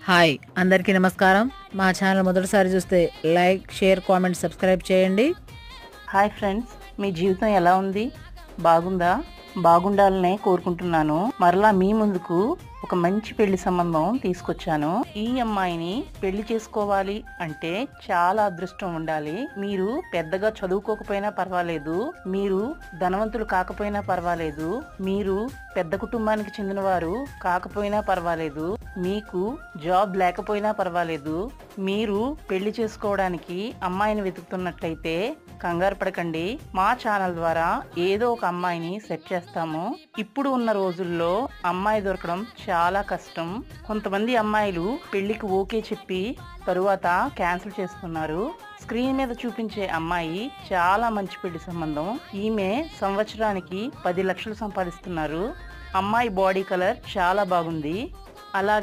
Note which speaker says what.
Speaker 1: Hi అందరికీ నమస్కారం. మా ఛానల్ మొదటిసారి చూస్తే లైక్, షేర్, కామెంట్, సబ్స్క్రైబ్ చేయండి.
Speaker 2: హాయ్ ఫ్రెండ్స్, మీ జీవితం ఎలా ఉంది? బాగుందా? బాగుండాలనే కోరుకుంటున్నాను. మరలా మీ ముందుకు ఒక మంచి పెళ్లి సంబంధం తీసుకొచ్చాను. ఈ అమ్మాయిని పెళ్లి చేసుకోవాలి అంటే చాలా అదృష్టం ఉండాలి. మీరు పెద్దగా చదువుకోకపోయినా పర్వాలేదు, మీరు ధనవంతులు కాకపోయినా పర్వాలేదు, మీరు పెద్ద కుటుంబానికి చెందినవారు కాకపోయినా పర్వాలేదు, మీకు జాబ్ లేకపోయినా పర్వాలేదు, మీరు పెళ్లి చేసుకోవడానికి అమ్మాయిని వెతుకుతున్నట్లయితే కంగారు పడకండి. మా ఛానల్ ద్వారా ఏదో ఒక అమ్మాయిని సెట్ చేస్తాము. ఇప్పుడు ఉన్న రోజుల్లో అమ్మాయి దొరకడం చాలా కష్టం. కొంతమంది అమ్మాయిలు పెళ్లికి ఓకే చెప్పి తరువాత క్యాన్సిల్ చేస్తున్నారు. స్క్రీన్ మీద చూపించే అమ్మాయి చాలా మంచి పెళ్లి సంబంధం. ఈమె సంవత్సరానికి 10 లక్షలు సంపాదిస్తున్నారు. అమ్మాయి బాడీ కలర్ చాలా బాగుంది. అలాగే